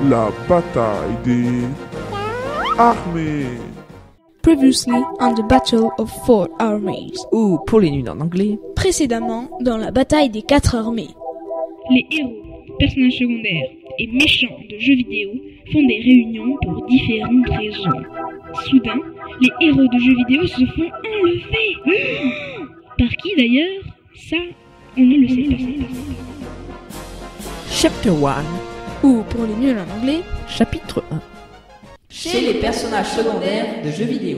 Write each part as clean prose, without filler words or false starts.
La bataille des armées. Previously on the Battle of Four Armies. Ou, pour les nuls en anglais, Précédemment, dans la bataille des 4 armées. Les héros, personnages secondaires et méchants de jeux vidéo font des réunions pour différentes raisons. Soudain, les héros de jeux vidéo se font enlever. Par qui d'ailleurs? Ça, on ne le sait pas. Chapter 1, Ou, pour les nuls en anglais, chapitre 1. Chez les personnages secondaires de jeux vidéo.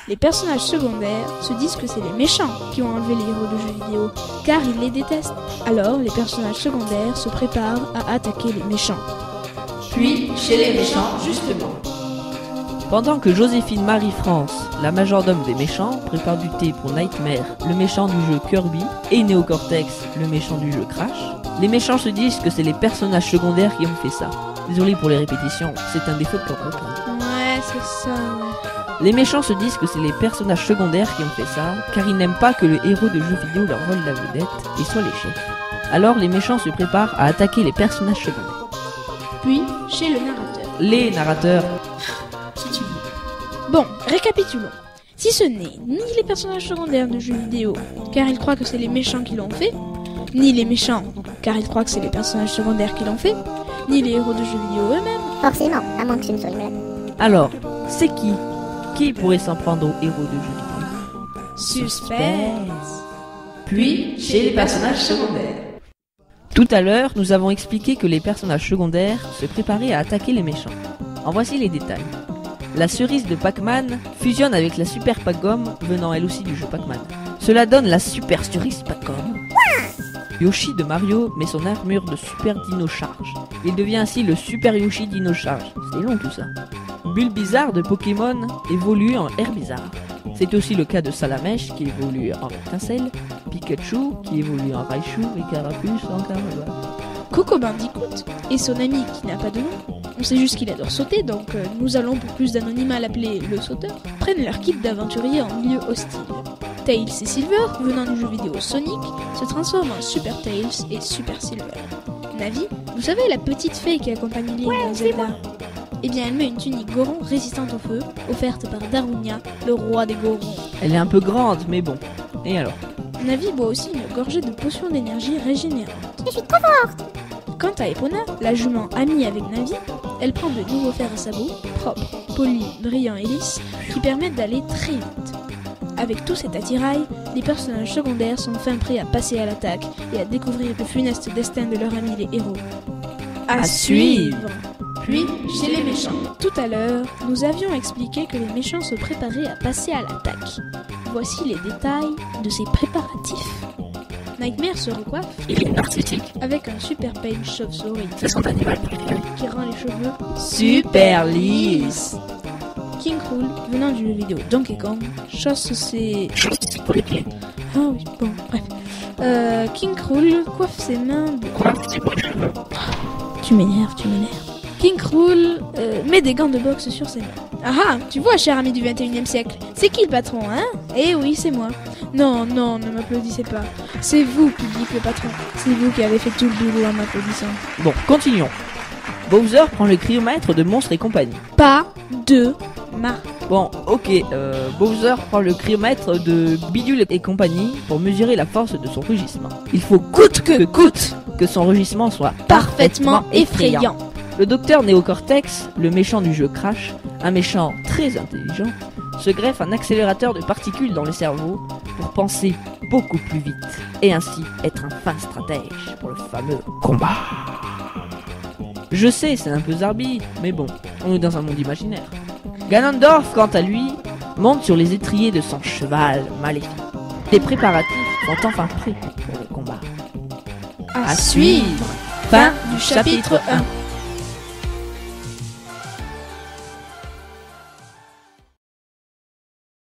les personnages secondaires se disent que c'est les méchants qui ont enlevé les héros de jeux vidéo, car ils les détestent. Alors, les personnages secondaires se préparent à attaquer les méchants. Puis, chez les méchants, justement. Pendant que Joséphine Marie-France, la majordome des méchants, prépare du thé pour Nightmare, le méchant du jeu Kirby, et Neocortex, le méchant du jeu Crash, les méchants se disent que c'est les personnages secondaires qui ont fait ça. Désolé pour les répétitions, c'est un défaut de programme. Ouais, c'est ça, ouais. Les méchants se disent que c'est les personnages secondaires qui ont fait ça, car ils n'aiment pas que le héros de jeux vidéo leur vole la vedette et soit les chefs. Alors les méchants se préparent à attaquer les personnages secondaires. Puis, chez le narrateur. Les narrateurs. Si tu veux. Bon, récapitulons. Si ce n'est ni les personnages secondaires de jeux vidéo, car ils croient que c'est les méchants qui l'ont fait, ni les méchants, car ils croient que c'est les personnages secondaires qui l'ont fait, ni les héros de jeux vidéo eux-mêmes. Forcément, à moins que ce ne soit une blague. Alors, c'est qui? Qui pourrait s'en prendre aux héros de jeux vidéo? Suspense. Puis, chez les personnages secondaires. Tout à l'heure, nous avons expliqué que les personnages secondaires se préparaient à attaquer les méchants. En voici les détails. La cerise de Pac-Man fusionne avec la super Pac-Gomme, venant elle aussi du jeu Pac-Man. Cela donne la super cerise Pac-Gomme. Yoshi de Mario met son armure de Super Dino Charge. Il devient ainsi le Super Yoshi Dino Charge. C'est long tout ça. Bulbizarre de Pokémon évolue en Herbizarre. C'est aussi le cas de Salamèche qui évolue en Étincelle, Pikachu qui évolue en Raichu et Carapuce en Carabat. Coco Bandicoot et son ami qui n'a pas de nom, on sait juste qu'il adore sauter, donc nous allons pour plus d'anonymat l'appeler le sauteur, prennent leur kit d'aventurier en milieu hostile. Tails et Silver, venant du jeu vidéo Sonic, se transforment en Super Tails et Super Silver. Navi, vous savez la petite fée qui accompagne Link dans Zelda? Eh bien elle met une tunique Goron résistante au feu, offerte par Darunia, le roi des Gorons. Elle est un peu grande, mais bon. Et alors? Navi boit aussi une gorgée de potion d'énergie régénérante. Je suis trop forte. Quant à Epona, la jument amie avec Navi, elle prend de nouveaux fers à sabot, propres, polis, brillants et lisses, qui permettent d'aller très vite. Avec tout cet attirail, les personnages secondaires sont enfin prêts à passer à l'attaque et à découvrir le funeste destin de leur ami les héros. À suivre. Puis, chez les méchants. Tout à l'heure, nous avions expliqué que les méchants se préparaient à passer à l'attaque. Voici les détails de ces préparatifs. Nightmare se recoiffe. Il est narcissique. Avec un super paint chauve-souris. C'est son animal préféré. Qui rend les cheveux Super lisse. King Krul, venant du jeu vidéo Donkey Kong, chausse ses... Pour les pieds. Ah oui, bon, bref. King Krul coiffe ses mains de... Tu m'énerves. King Krul met des gants de boxe sur ses mains. Ah ah, tu vois, cher ami du 21e siècle, c'est qui le patron, hein? Eh oui, c'est moi. Non, ne m'applaudissez pas. C'est vous, public, le patron. C'est vous qui avez fait tout le boulot en m'applaudissant. Bon, continuons. Bowser prend le cryomètre de Monstres et compagnie. Pas de marque. Bon, ok, Bowser prend le cryomètre de Bidule et compagnie pour mesurer la force de son rugissement. Il faut coûte que coûte que son rugissement soit parfaitement effrayant. Le docteur Neocortex, le méchant du jeu Crash, un méchant très intelligent, se greffe un accélérateur de particules dans le cerveau pour penser beaucoup plus vite et ainsi être un fin stratège pour le fameux combat. Je sais, c'est un peu zarbi, mais bon, on est dans un monde imaginaire. Ganondorf, quant à lui, monte sur les étriers de son cheval maléfique. Les préparatifs sont enfin prêts pour le combat. À suivre. Fin du chapitre 1.